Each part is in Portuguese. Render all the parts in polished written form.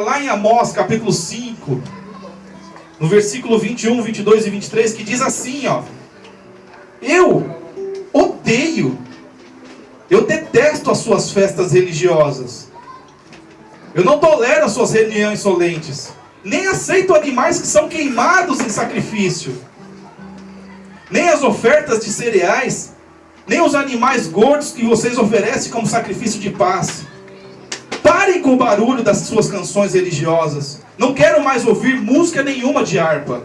Lá em Amós, capítulo 5, no versículo 21, 22 e 23, que diz assim, ó: eu odeio, eu detesto as suas festas religiosas. Eu não tolero as suas reuniões solentes. Nem aceito animais que são queimados em sacrifício. Nem as ofertas de cereais. Nem os animais gordos que vocês oferecem como sacrifício de paz. Parem com o barulho das suas canções religiosas. Não quero mais ouvir música nenhuma de harpa.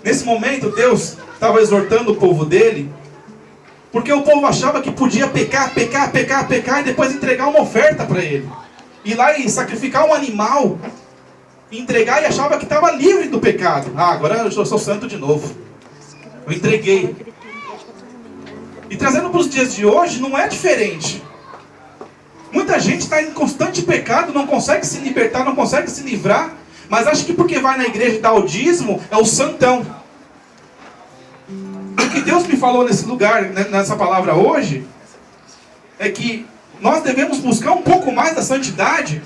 Nesse momento, Deus estava exortando o povo dele, porque o povo achava que podia pecar e depois entregar uma oferta para ele. Ir lá e sacrificar um animal, entregar, e achava que estava livre do pecado. Ah, agora eu sou santo de novo. Eu entreguei. E trazendo para os dias de hoje, não é diferente. Muita gente está em constante pecado, não consegue se libertar, não consegue se livrar, mas acha que porque vai na igreja e dá o dízimo, é o santão. O que Deus me falou nesse lugar, nessa palavra hoje, é que nós devemos buscar um pouco mais da santidade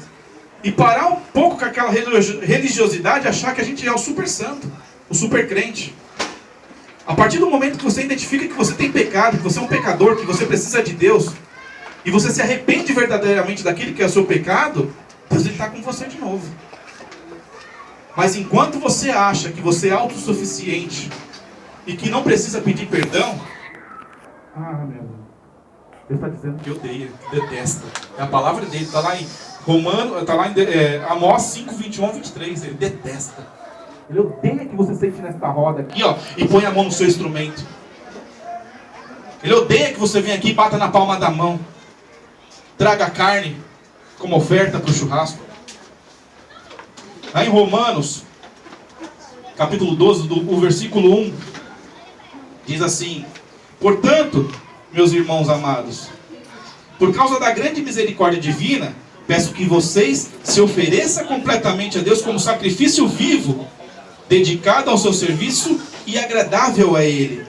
e parar um pouco com aquela religiosidade, achar que a gente é o super santo, o super crente. A partir do momento que você identifica que você tem pecado, que você é um pecador, que você precisa de Deus, e você se arrepende verdadeiramente daquilo que é o seu pecado, Deus está com você de novo. Mas enquanto você acha que você é autossuficiente e que não precisa pedir perdão, meu Deus, Deus está dizendo que odeia, que detesta. É a palavra dele, está lá em Amós 5, 21, 23. Ele detesta. Ele odeia que você sente nesta roda aqui, ó, e põe a mão no seu instrumento. Ele odeia que você venha aqui e bata na palma da mão. Traga carne como oferta para o churrasco. Aí em Romanos, capítulo 12, o versículo 1, diz assim: portanto, meus irmãos amados, por causa da grande misericórdia divina, peço que vocês se ofereçam completamente a Deus como sacrifício vivo, dedicado ao seu serviço e agradável a Ele.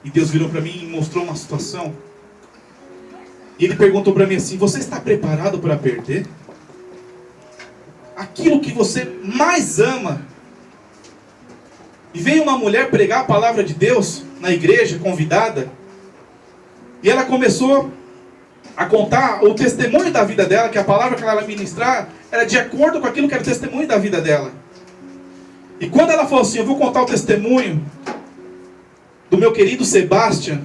E Deus virou para mim e mostrou uma situação. E Ele perguntou para mim assim: você está preparado para perder aquilo que você mais ama? E veio uma mulher pregar a palavra de Deus na igreja, convidada, e ela começou a contar o testemunho da vida dela, que a palavra que ela ia ministrar era de acordo com aquilo que era o testemunho da vida dela. E quando ela falou assim: eu vou contar o testemunho do meu querido Sebastian,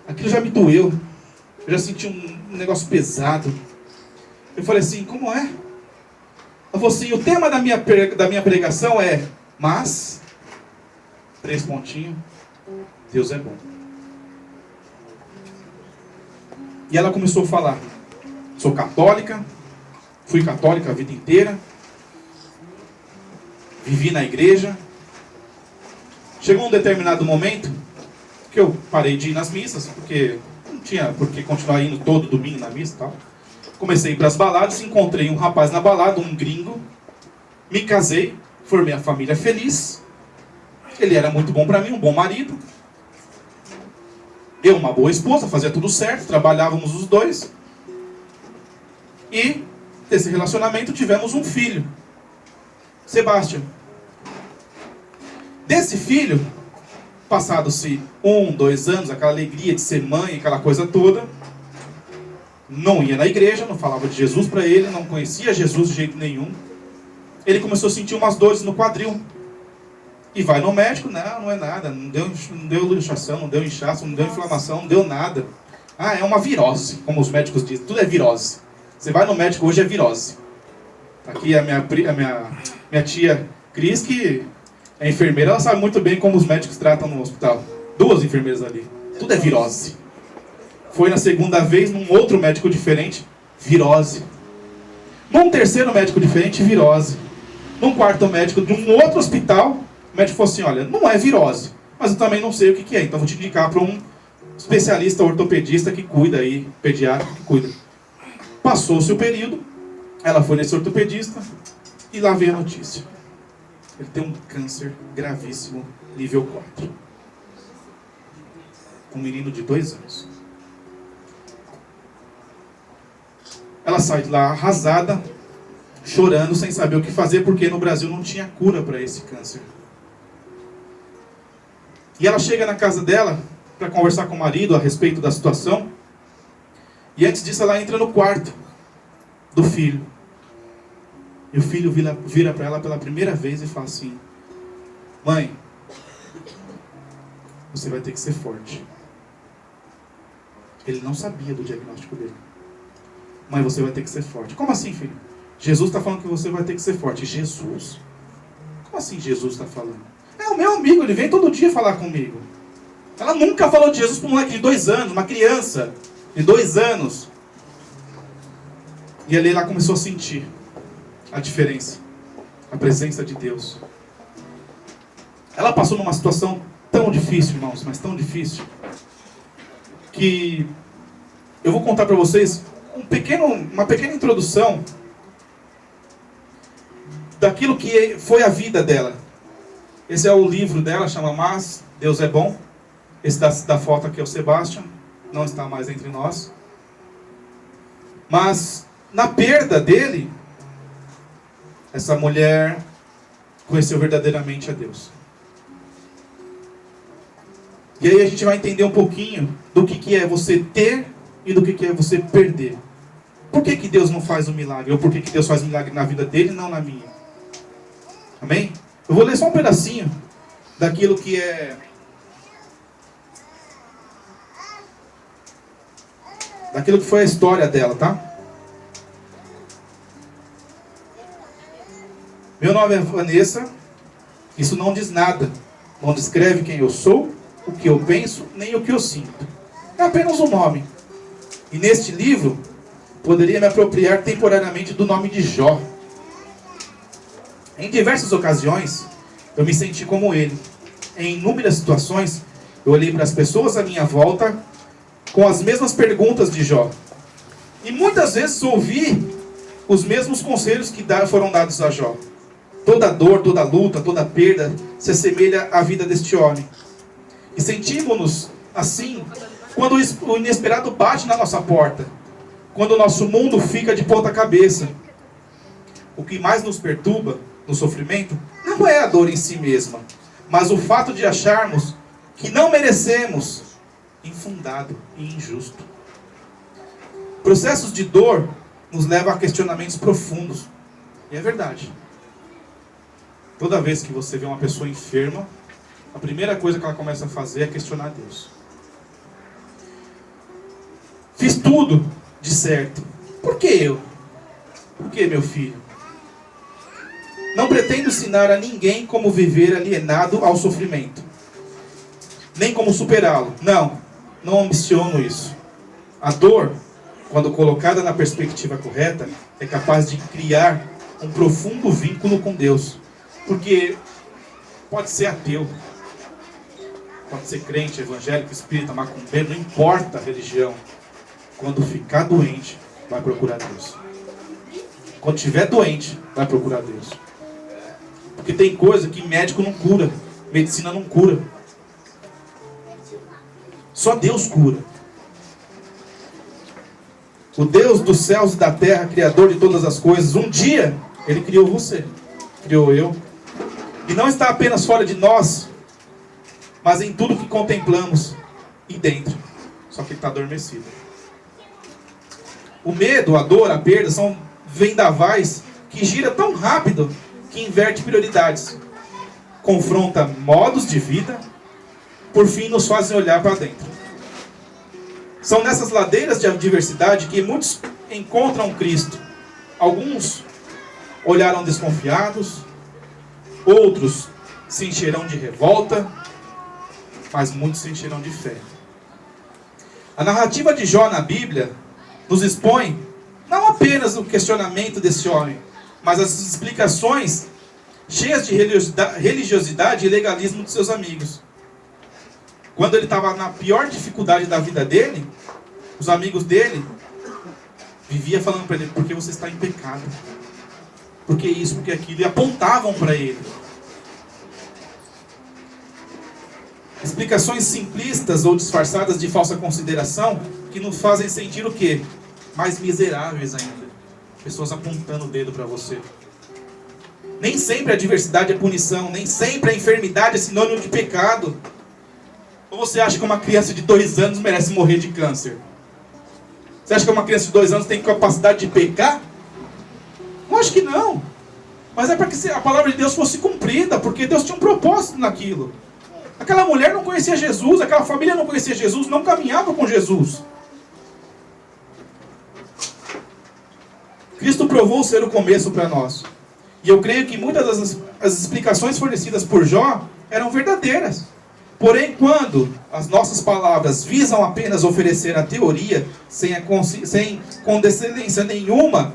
aquilo já me doeu. Eu já senti um negócio pesado. Eu falei assim: como é? Ela falou assim: o tema da minha pregação é: mas, 3 pontinhos, Deus é bom. E ela começou a falar: sou católica, fui católica a vida inteira, vivi na igreja. Chegou um determinado momento que eu parei de ir nas missas, porque não tinha por que continuar indo todo domingo na missa e tal. Comecei a ir para as baladas, encontrei um rapaz na balada, um gringo, me casei, formei a família feliz. Ele era muito bom para mim, um bom marido. Eu, uma boa esposa, fazia tudo certo, trabalhávamos os dois. E desse relacionamento tivemos um filho, Sebastian. Desse filho, passados-se 1, 2 anos, aquela alegria de ser mãe, aquela coisa toda, não ia na igreja, não falava de Jesus para ele, não conhecia Jesus de jeito nenhum. Ele começou a sentir umas dores no quadril. E vai no médico: não é nada, não deu luxação, não deu inchaço, não deu inflamação, não deu nada. É uma virose, como os médicos dizem, tudo é virose. Você vai no médico hoje, é virose. Aqui a minha tia Cris, que é enfermeira, ela sabe muito bem como os médicos tratam no hospital. 2 enfermeiras ali, tudo é virose. Foi na segunda vez, num outro médico diferente, virose. Num terceiro médico diferente, virose. Num quarto médico de um outro hospital, o médico falou assim: olha, não é virose, mas eu também não sei o que é, então vou te indicar para um especialista ortopedista que cuida aí, pediatra que cuida. Passou-se o período, ela foi nesse ortopedista e lá veio a notícia: ele tem um câncer gravíssimo, nível 4. Um menino de 2 anos. ela sai de lá arrasada, chorando, sem saber o que fazer, porque no Brasil não tinha cura para esse câncer. E ela chega na casa dela para conversar com o marido a respeito da situação. E antes disso ela entra no quarto do filho. E o filho vira para ela pela primeira vez e fala assim: mãe, você vai ter que ser forte. Ele não sabia do diagnóstico dele. Mãe, você vai ter que ser forte. Como assim, filho? Jesus está falando que você vai ter que ser forte. Jesus? Como assim Jesus está falando? É o meu amigo, ele vem todo dia falar comigo. Ela nunca falou de Jesus para um moleque de 2 anos, uma criança de 2 anos. E ali ela começou a sentir a diferença, a presença de Deus. Ela passou numa situação tão difícil, irmãos, mas tão difícil, que eu vou contar para vocês uma pequena introdução daquilo que foi a vida dela. Esse é o livro dela, chama Mas Deus é Bom. Esse da foto aqui é o Sebastian, não está mais entre nós. Mas na perda dele, essa mulher conheceu verdadeiramente a Deus. E aí a gente vai entender um pouquinho do que é você ter e do que é você perder. Por que Deus não faz um milagre? Ou por que Deus faz um milagre na vida dele e não na minha? Amém? Eu vou ler só um pedacinho daquilo que é... daquilo que foi a história dela, tá? Meu nome é Vanessa. Isso não diz nada. Não descreve quem eu sou, o que eu penso, nem o que eu sinto. É apenas um nome. E neste livro, poderia me apropriar temporariamente do nome de Jó. Em diversas ocasiões, eu me senti como ele. Em inúmeras situações, eu olhei para as pessoas à minha volta com as mesmas perguntas de Jó. E muitas vezes ouvi os mesmos conselhos que foram dados a Jó. Toda dor, toda luta, toda perda se assemelha à vida deste homem. E sentimos-nos assim quando o inesperado bate na nossa porta. Quando o nosso mundo fica de ponta cabeça. O que mais nos perturba no sofrimento não é a dor em si mesma, mas o fato de acharmos que não merecemos, infundado e injusto. Processos de dor nos levam a questionamentos profundos. E é verdade. Toda vez que você vê uma pessoa enferma, a primeira coisa que ela começa a fazer é questionar Deus. Fiz tudo de certo. Por que eu? Por que meu filho? Não pretendo ensinar a ninguém como viver alienado ao sofrimento, nem como superá-lo. Não ambiciono isso. A dor, quando colocada na perspectiva correta, é capaz de criar um profundo vínculo com Deus. Porque pode ser ateu, pode ser crente, evangélico, espírita, macumbeiro, não importa a religião. Quando ficar doente, vai procurar Deus. Quando estiver doente, vai procurar Deus. Porque tem coisa que médico não cura, medicina não cura. Só Deus cura. O Deus dos céus e da terra, Criador de todas as coisas, um dia Ele criou você, criou eu. E não está apenas fora de nós, mas em tudo que contemplamos e dentro. Só que Ele está adormecido. O medo, a dor, a perda são vendavais que gira tão rápido que inverte prioridades. Confronta modos de vida, por fim nos fazem olhar para dentro. São nessas ladeiras de adversidade que muitos encontram Cristo. Alguns olharam desconfiados, outros se encherão de revolta, mas muitos se encherão de fé. A narrativa de Jó na Bíblia nos expõe não apenas o questionamento desse homem, mas as explicações cheias de religiosidade e legalismo de seus amigos. Quando ele estava na pior dificuldade da vida dele, os amigos dele viviam falando para ele: por que você está em pecado? Por que isso, por que aquilo? E apontavam para ele. Explicações simplistas ou disfarçadas de falsa consideração que nos fazem sentir o quê? mais miseráveis ainda. Pessoas apontando o dedo para você. Nem sempre a adversidade é punição, nem sempre a enfermidade é sinônimo de pecado. Ou você acha que uma criança de 2 anos merece morrer de câncer? Você acha que uma criança de 2 anos tem capacidade de pecar? Eu acho que não. Mas é para que a palavra de Deus fosse cumprida, porque Deus tinha um propósito naquilo. Aquela mulher não conhecia Jesus, aquela família não conhecia Jesus, não caminhava com Jesus. Cristo provou ser o começo para nós. E eu creio que muitas das explicações fornecidas por Jó eram verdadeiras. Porém, quando as nossas palavras visam apenas oferecer a teoria, sem condescendência nenhuma,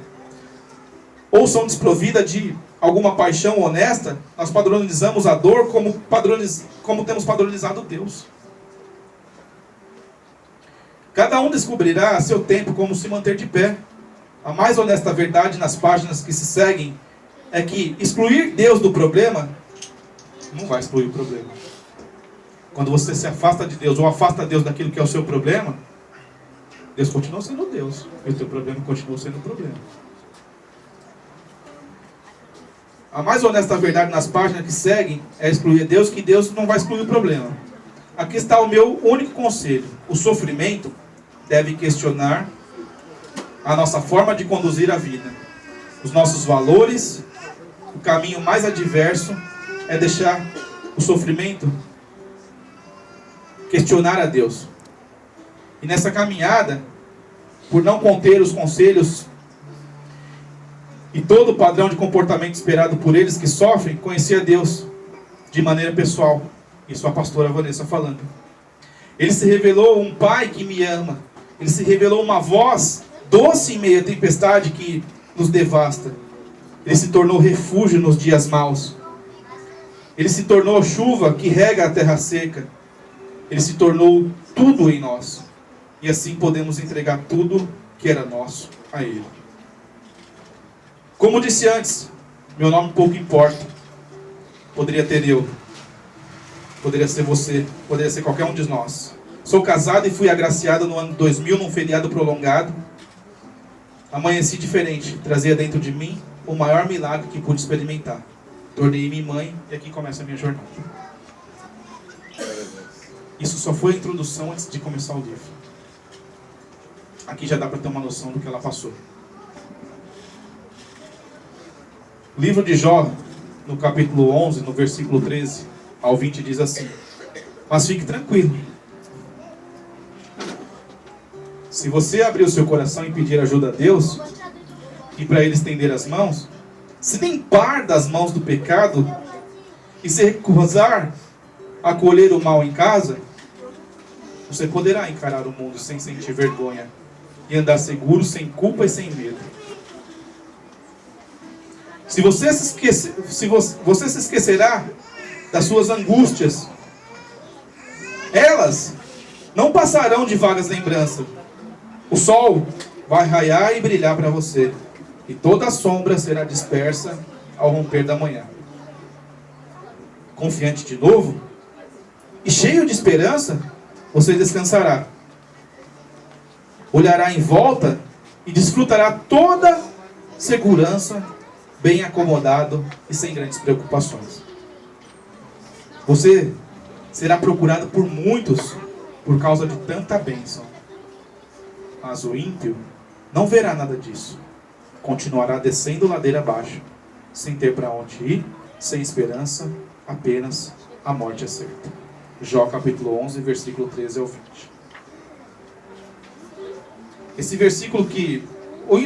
ou são desprovidas de alguma paixão honesta, nós padronizamos a dor como temos padronizado Deus. Cada um descobrirá a seu tempo como se manter de pé. A mais honesta verdade nas páginas que se seguem é que excluir Deus do problema não vai excluir o problema. Quando você se afasta de Deus ou afasta Deus daquilo que é o seu problema, Deus continua sendo Deus e o teu problema continua sendo o problema. A mais honesta verdade nas páginas que seguem é excluir Deus, que Deus não vai excluir o problema. Aqui está o meu único conselho. O sofrimento deve questionar a nossa forma de conduzir a vida. Os nossos valores. O caminho mais adverso é deixar o sofrimento questionar a Deus. E nessa caminhada, por não conter os conselhos e todo o padrão de comportamento esperado por eles que sofrem, conheci a Deus de maneira pessoal. Isso a pastora Vanessa falando. Ele se revelou um pai que me ama. Ele se revelou uma voz doce em meio à tempestade que nos devasta. Ele se tornou refúgio nos dias maus. Ele se tornou chuva que rega a terra seca. Ele se tornou tudo em nós. E assim podemos entregar tudo que era nosso a Ele. Como disse antes, meu nome pouco importa. Poderia ter eu. Poderia ser você. Poderia ser qualquer um de nós. Sou casado e fui agraciado no ano 2000 num feriado prolongado. Amanheci diferente. Trazia dentro de mim o maior milagre que pude experimentar. Tornei-me mãe e aqui começa a minha jornada. Isso só foi a introdução antes de começar o livro. Aqui já dá para ter uma noção do que ela passou. O livro de Jó, no capítulo 11, no versículo 13 ao 20, diz assim: mas fique tranquilo. Se você abrir o seu coração e pedir ajuda a Deus, e para Ele estender as mãos, se limpar das mãos do pecado, e se recusar a colher o mal em casa, você poderá encarar o mundo sem sentir vergonha, e andar seguro, sem culpa e sem medo. Se você se esquecerá das suas angústias, elas não passarão de vagas lembranças. O sol vai raiar e brilhar para você, e toda a sombra será dispersa ao romper da manhã. Confiante de novo e cheio de esperança, você descansará. Olhará em volta e desfrutará toda segurança, bem acomodado e sem grandes preocupações. Você será procurado por muitos por causa de tanta bênção. Mas o ímpio não verá nada disso. Continuará descendo ladeira abaixo, sem ter para onde ir, sem esperança, apenas a morte é certa. Jó capítulo 11, versículo 13 ao 20. Esse versículo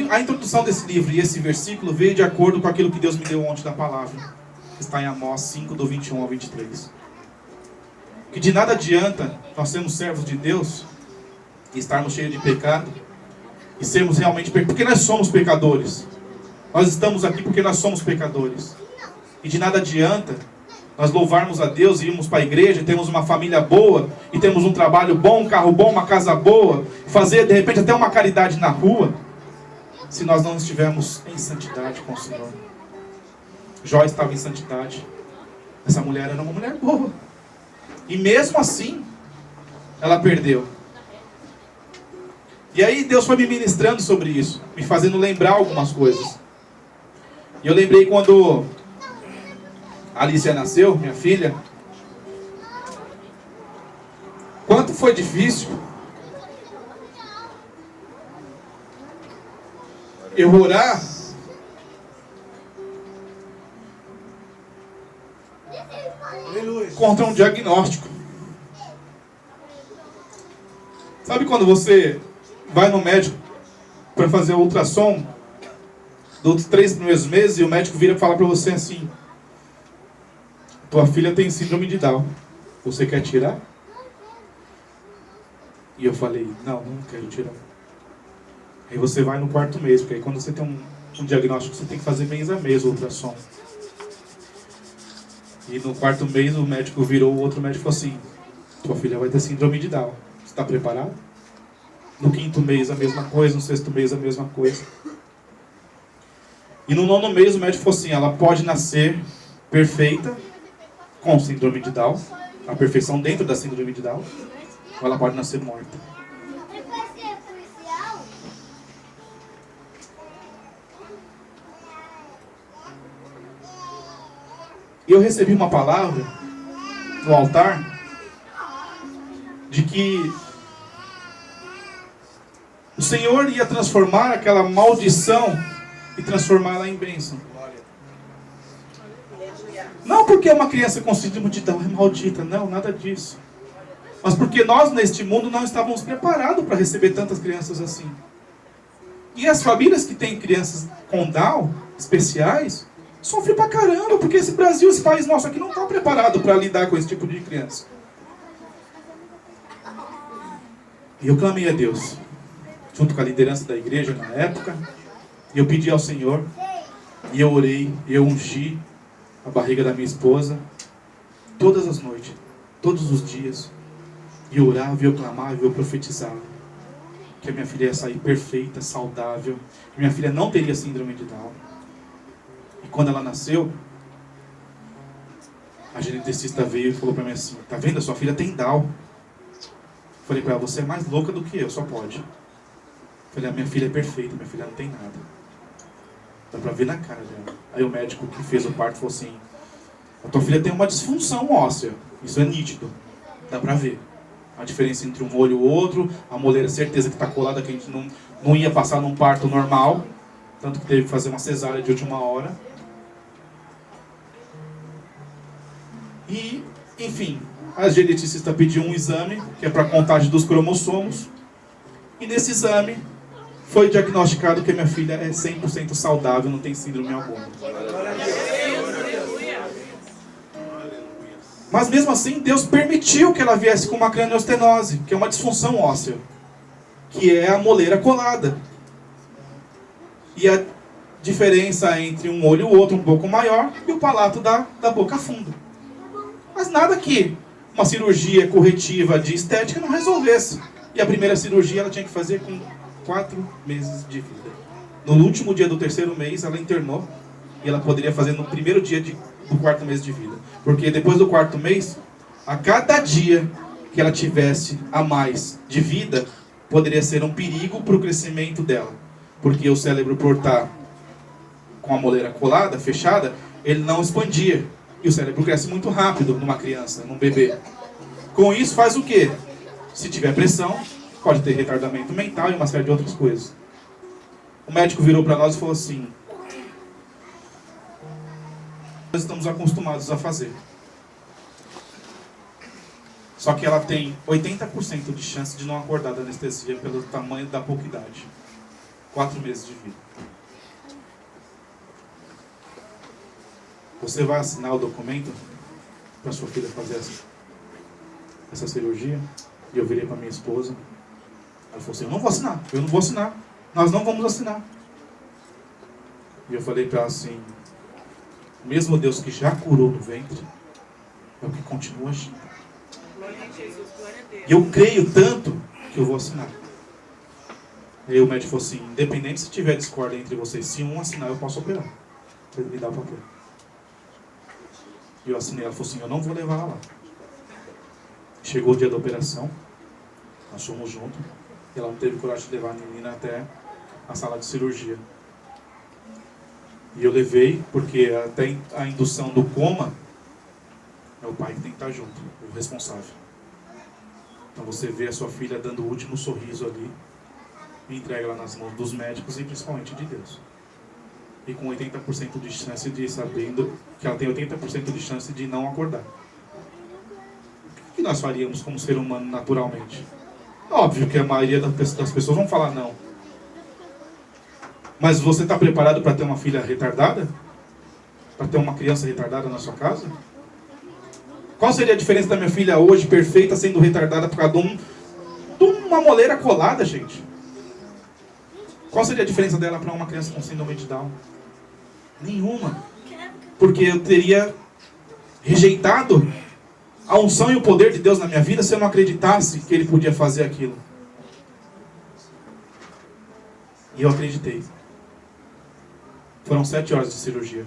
a introdução desse livro e esse versículo veio de acordo com aquilo que Deus me deu ontem da palavra. Está em Amós 5, do 21 ao 23. Que de nada adianta nós sermos servos de Deus e estarmos cheios de pecado e sermos realmente porque nós somos pecadores. Nós estamos aqui porque nós somos pecadores. E de nada adianta nós louvarmos a Deus e irmos para a igreja, temos uma família boa, e temos um trabalho bom, um carro bom, uma casa boa, fazer de repente até uma caridade na rua, se nós não estivermos em santidade com o Senhor. Jó estava em santidade. Essa mulher era uma mulher boa. E mesmo assim, ela perdeu. E aí Deus foi me ministrando sobre isso, me fazendo lembrar algumas coisas. E eu lembrei quando a Alicia nasceu, minha filha, quanto foi difícil eu orar contra um diagnóstico. Sabe quando você vai no médico para fazer o ultrassom dos 3 primeiros meses e o médico vira e fala para você assim: tua filha tem síndrome de Down, você quer tirar? E eu falei: não quero tirar. Aí você vai no 4º mês, porque aí quando você tem um diagnóstico, você tem que fazer mês a mês o ultrassom. E no 4º mês o médico virou, o outro médico falou assim: tua filha vai ter síndrome de Down, você está preparado? No 5º mês a mesma coisa, no 6º mês a mesma coisa. E no 9º mês o médico falou assim: ela pode nascer perfeita com síndrome de Down, a perfeição dentro da síndrome de Down, ou ela pode nascer morta. E eu recebi uma palavra no altar de que o Senhor ia transformar aquela maldição e transformá-la em bênção. Não porque uma criança com síndrome de Down é maldita, não, nada disso. Mas porque nós neste mundo não estávamos preparados para receber tantas crianças assim. E as famílias que têm crianças com Down especiais sofrem pra caramba, porque esse Brasil, esse país nosso aqui não está preparado para lidar com esse tipo de criança. E eu clamei a Deus, junto com a liderança da igreja na época, e eu pedi ao Senhor, e eu orei, e eu ungi a barriga da minha esposa, todas as noites, todos os dias, e eu orava, e eu clamava, e eu profetizava, que a minha filha ia sair perfeita, saudável, que minha filha não teria síndrome de Down. E quando ela nasceu, a geneticista veio e falou para mim assim: tá vendo, a sua filha tem Down. Falei para ela: você é mais louca do que eu, só pode. Falei: a minha filha é perfeita, minha filha não tem nada. Dá para ver na cara dela. Aí o médico que fez o parto falou assim: a tua filha tem uma disfunção óssea, isso é nítido, dá para ver. A diferença entre um olho e o outro, a moleira, certeza que está colada, que a gente não ia passar num parto normal, tanto que teve que fazer uma cesárea de última hora. E, enfim, a geneticista pediu um exame, que é para a contagem dos cromossomos, e nesse exame foi diagnosticado que a minha filha é 100% saudável, não tem síndrome alguma. Mas mesmo assim, Deus permitiu que ela viesse com uma craniostenose, que é uma disfunção óssea, que é a moleira colada. E a diferença entre um olho e o outro um pouco maior, e o palato da boca funda. Mas nada que uma cirurgia corretiva de estética não resolvesse. E a primeira cirurgia ela tinha que fazer com 4 meses de vida. No último dia do 3º mês, ela internou, e ela poderia fazer no primeiro dia do 4º mês de vida. Porque depois do 4º mês, a cada dia que ela tivesse a mais de vida, poderia ser um perigo para o crescimento dela. Porque o cérebro, por estar com a moleira colada, fechada, ele não expandia. E o cérebro cresce muito rápido numa criança, num bebê. Com isso faz o quê? Se tiver pressão, pode ter retardamento mental e uma série de outras coisas. O médico virou para nós e falou assim: nós estamos acostumados a fazer. Só que ela tem 80% de chance de não acordar da anestesia pelo tamanho da pouca idade. 4 meses de vida. Você vai assinar o documento para sua filha fazer essa cirurgia? E eu virei para minha esposa. Ela falou assim: eu não vou assinar. Nós não vamos assinar. E eu falei para ela assim: o mesmo Deus que já curou no ventre é o que continua agindo. E eu creio tanto que eu vou assinar. E aí o médico falou assim: independente se tiver discórdia entre vocês, se um assinar eu posso operar. Ele me dá o papel. E eu assinei. Ela falou assim: eu não vou levar ela lá. Chegou o dia da operação, nós fomos juntos. E ela não teve coragem de levar a menina até a sala de cirurgia. E eu levei, porque até a indução do coma, é o pai que tem que estar junto, o responsável. Então você vê a sua filha dando o último sorriso ali, e entrega ela nas mãos dos médicos e principalmente de Deus. E com 80% de chance de, sabendo que ela tem 80% de chance de não acordar. O que nós faríamos como ser humano naturalmente? Óbvio que a maioria das pessoas vão falar não. Mas você está preparado para ter uma filha retardada? Para ter uma criança retardada na sua casa? Qual seria a diferença da minha filha hoje, perfeita, sendo retardada por causa de uma moleira colada, gente? Qual seria a diferença dela para uma criança com síndrome de Down? Nenhuma. Porque eu teria rejeitado a unção e o poder de Deus na minha vida se eu não acreditasse que Ele podia fazer aquilo. E eu acreditei. Foram 7 horas de cirurgia.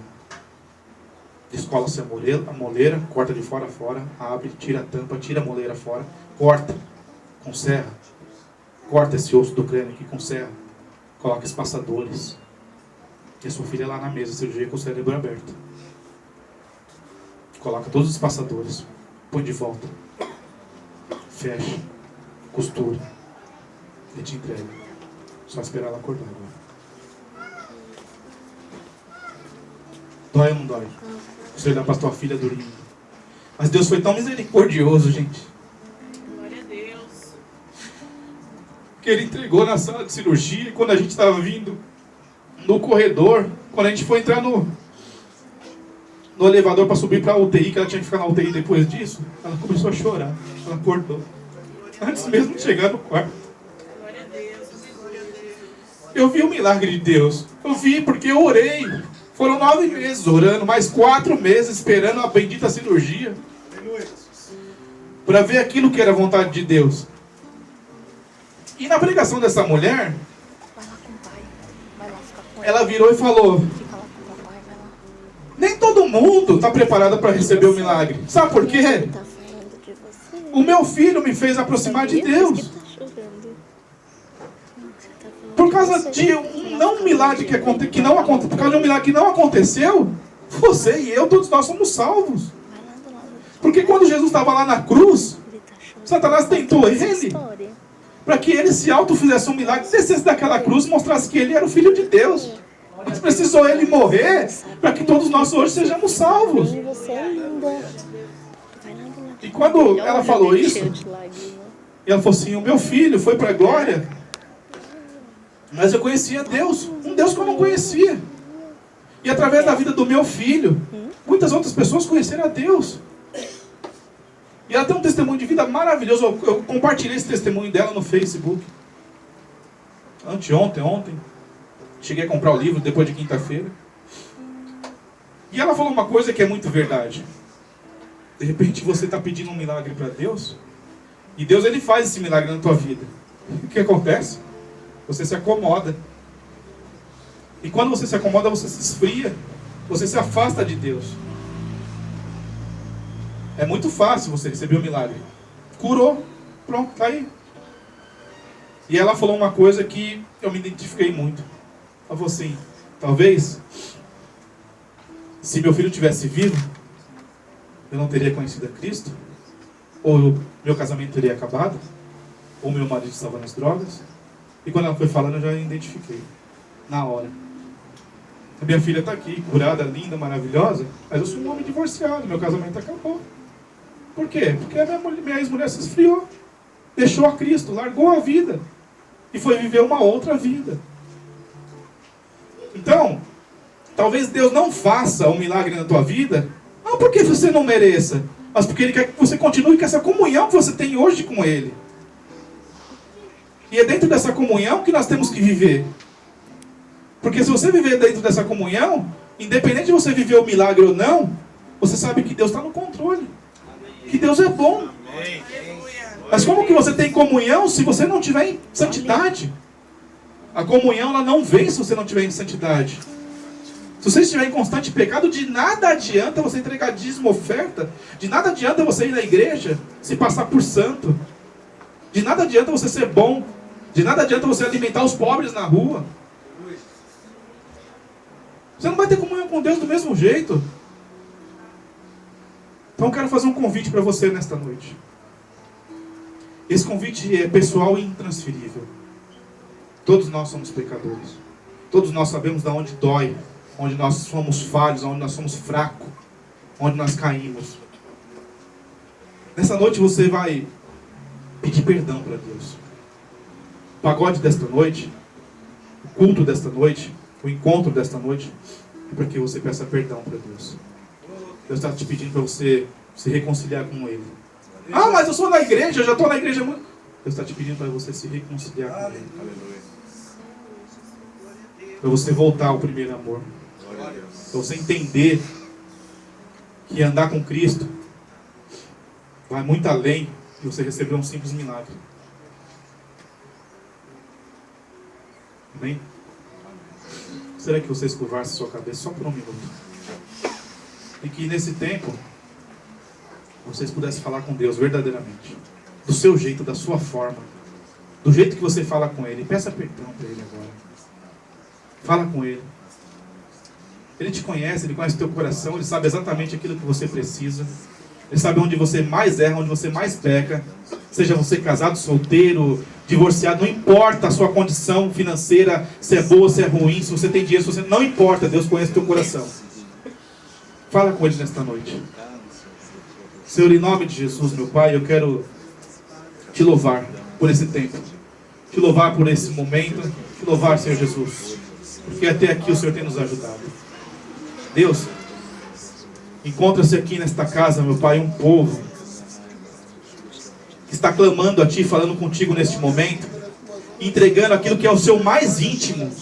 Descola-se a moleira, corta de fora a fora, abre, tira a tampa, tira a moleira fora, corta com serra. Corta esse osso do crânio aqui com serra. Coloca espaçadores. E a sua filha lá na mesa, cirurgia com o cérebro aberto. Coloca todos os espaçadores. Põe de volta. Fecha. Costura. E te entrega. Só esperar ela acordar agora. Dói ou não dói? Você olhar para a tua filha dormindo. Mas Deus foi tão misericordioso, gente. Glória a Deus. Que Ele entregou na sala de cirurgia. E quando a gente estava vindo no corredor, quando a gente foi entrar no elevador para subir para a UTI, que ela tinha que ficar na UTI depois disso, ela começou a chorar. Ela acordou. Antes mesmo de chegar no quarto. Glória a Deus. Glória a Deus. Eu vi o milagre de Deus. Eu vi porque eu orei. Foram 9 meses orando, mais 4 meses esperando a bendita cirurgia. Para ver aquilo que era a vontade de Deus. E na pregação dessa mulher, Vai lá com o pai. Vai lá ficar com ele. ela virou e falou: Fica lá com o papai, vai lá. nem todo mundo está preparado para receber o milagre. Sabe por quê? Ele tá falando de você. O meu filho me fez aproximar de Sabia? Por Deus. isso que tá chorando. Você tá falando Por causa você. de um milagre que não aconteceu, por causa de um milagre que não aconteceu, você e eu, todos nós somos salvos. Vai lá do lado do Porque quando Jesus estava lá na cruz, ele tá chorando. Satanás tentou Essa ele história. para que ele se auto-fizesse um milagre, descesse daquela cruz e mostrasse que ele era o Filho de Deus. Mas precisou ele morrer para que todos nós hoje sejamos salvos. E você é linda. Vai lá do lado. E quando ela falou Olha, isso, cheio de lágrima. e ela falou assim: o meu filho foi para a glória, mas eu conhecia Deus, um Deus que eu não conhecia. E através da vida do meu filho, muitas outras pessoas conheceram a Deus. E ela tem um testemunho de vida maravilhoso. Eu compartilhei esse testemunho dela no Facebook. Ontem. Cheguei a comprar o livro depois de quinta-feira. E ela falou uma coisa que é muito verdade. De repente você está pedindo um milagre para Deus. E Deus ele faz esse milagre na tua vida. O que acontece? Você se acomoda. E quando você se acomoda, você se esfria. Você se afasta de Deus. É muito fácil você receber o milagre. Curou. Pronto, tá aí. E ela falou uma coisa que eu me identifiquei muito. Ela falou assim: talvez, se meu filho tivesse vivo, eu não teria conhecido a Cristo. Ou meu casamento teria acabado. Ou meu marido estava nas drogas. E quando ela foi falando, eu já identifiquei. Na hora. A minha filha está aqui, curada, linda, maravilhosa. Mas eu sou um homem divorciado, meu casamento acabou. Por quê? Porque a minha ex-mulher se esfriou. Deixou a Cristo, largou a vida. E foi viver uma outra vida. Então, talvez Deus não faça um milagre na tua vida, não porque você não mereça, mas porque Ele quer que você continue com essa comunhão que você tem hoje com Ele. E é dentro dessa comunhão que nós temos que viver. Porque se você viver dentro dessa comunhão, independente de você viver o milagre ou não, você sabe que Deus está no controle. Que Deus é bom. Mas como que você tem comunhão se você não tiver em santidade? A comunhão ela não vem se você não tiver em santidade. Se você estiver em constante pecado, de nada adianta você entregar dízimo, oferta. De nada adianta você ir na igreja se passar por santo. De nada adianta você ser bom De nada adianta você alimentar os pobres na rua. Você não vai ter comunhão com Deus do mesmo jeito. Então eu quero fazer um convite para você nesta noite. Esse convite é pessoal e intransferível. Todos nós somos pecadores. Todos nós sabemos de onde dói, onde nós somos falhos, onde nós somos fracos, onde nós caímos. Nessa noite você vai pedir perdão para Deus. O pagode desta noite, o culto desta noite, o encontro desta noite, é para que você peça perdão para Deus. Deus está te pedindo para você se reconciliar com Ele. Ah, mas eu sou na igreja, eu já estou na igreja muito. Deus está te pedindo para você se reconciliar com Ele. Para você voltar ao primeiro amor. Para você entender que andar com Cristo vai muito além de você receber um simples milagre. Amém? Será que você escurvasse sua cabeça só por um minuto? E que nesse tempo vocês pudessem falar com Deus verdadeiramente. Do seu jeito, da sua forma. Do jeito que você fala com Ele. Peça perdão para Ele agora. Fala com Ele. Ele te conhece, Ele conhece o teu coração. Ele sabe exatamente aquilo que você precisa. Ele sabe onde você mais erra, onde você mais peca. Seja você casado, solteiro, divorciado. Não importa a sua condição financeira. Se é boa, se é ruim. Se você tem dinheiro, se você... Não importa. Deus conhece o teu coração. Fala com Ele nesta noite. Senhor, em nome de Jesus, meu Pai, eu quero te louvar por esse tempo. Te louvar por esse momento. Te louvar, Senhor Jesus. Porque até aqui o Senhor tem nos ajudado. Deus, encontra-se aqui nesta casa, meu Pai, um povo que está clamando a Ti, falando contigo neste momento, entregando aquilo que é o seu mais íntimo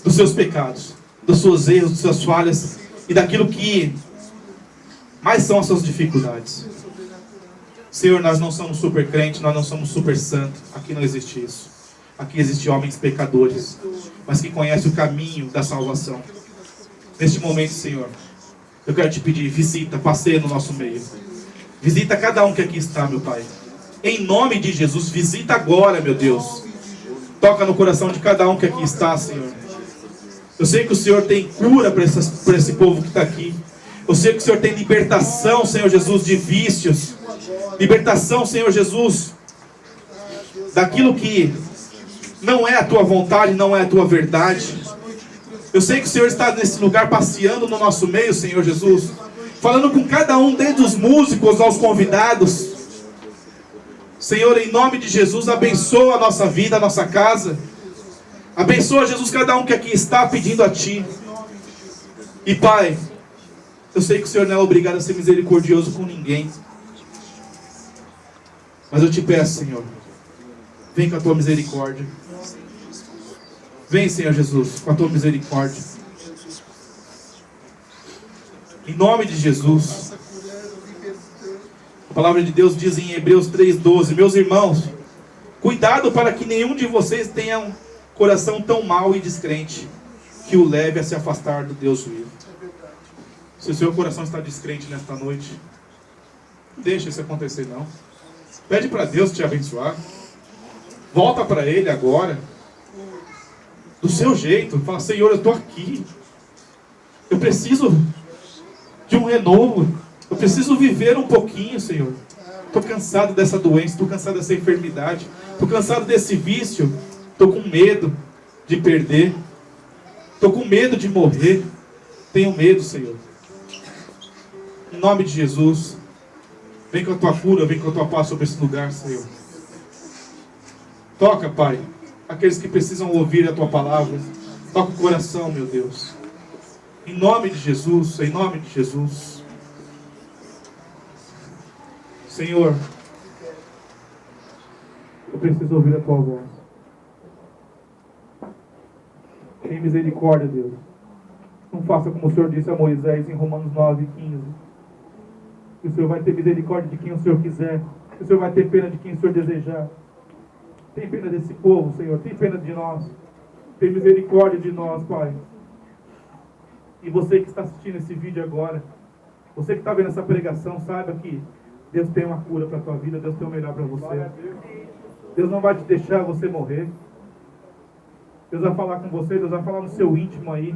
dos seus pecados, dos seus erros, das suas falhas e daquilo que mais são as suas dificuldades. Senhor, nós não somos super crentes, nós não somos super santos. Aqui não existe isso. Aqui existem homens pecadores, mas que conhecem o caminho da salvação. Neste momento, Senhor, eu quero te pedir, visita, passeia no nosso meio. Visita cada um que aqui está, meu Pai. Em nome de Jesus, visita agora, meu Deus. Toca no coração de cada um que aqui está, Senhor. Eu sei que o Senhor tem cura para esse povo que está aqui. Eu sei que o Senhor tem libertação, Senhor Jesus, de vícios. Libertação, Senhor Jesus, daquilo que não é a Tua vontade, não é a Tua verdade. Eu sei que o Senhor está nesse lugar passeando no nosso meio, Senhor Jesus. Falando com cada um, desde os músicos aos convidados. Senhor, em nome de Jesus, abençoa a nossa vida, a nossa casa. Abençoa, Jesus, cada um que aqui está pedindo a Ti. E Pai, eu sei que o Senhor não é obrigado a ser misericordioso com ninguém. Mas eu te peço, Senhor, vem com a Tua misericórdia. Vem, Senhor Jesus, com a Tua misericórdia. Em nome de Jesus. A palavra de Deus diz em Hebreus 3:12: meus irmãos, cuidado para que nenhum de vocês tenha um coração tão mau e descrente, que o leve a se afastar do Deus vivo. Se o seu coração está descrente nesta noite, não deixa isso acontecer não. Pede para Deus te abençoar. Volta para Ele agora. Do seu jeito. Fala, Senhor, eu estou aqui. Eu preciso de um renovo. Eu preciso viver um pouquinho, Senhor. Estou cansado dessa doença. Estou cansado dessa enfermidade. Estou cansado desse vício. Estou com medo de perder. Estou com medo de morrer. Tenho medo, Senhor. Em nome de Jesus, vem com a Tua cura, vem com a Tua paz sobre esse lugar, Senhor. Toca, Pai, aqueles que precisam ouvir a Tua palavra. Toca o coração, meu Deus. Em nome de Jesus, em nome de Jesus. Senhor, eu preciso ouvir a Tua voz. Tem misericórdia, Deus. Não faça como o Senhor disse a Moisés em Romanos 9:15. Que o Senhor vai ter misericórdia de quem o Senhor quiser. Que o Senhor vai ter pena de quem o Senhor desejar. Tem pena desse povo, Senhor. Tem pena de nós. Tem misericórdia de nós, Pai. E você que está assistindo esse vídeo agora, você que está vendo essa pregação, saiba que Deus tem uma cura para a tua vida. Deus tem o melhor para você. Deus não vai te deixar você morrer. Deus vai falar com você, Deus vai falar no seu íntimo aí.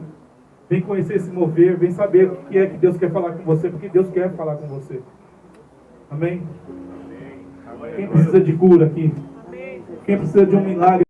Vem conhecer esse mover, vem saber o que é que Deus quer falar com você, porque Deus quer falar com você. Amém? Quem precisa de cura aqui? Quem precisa de um milagre?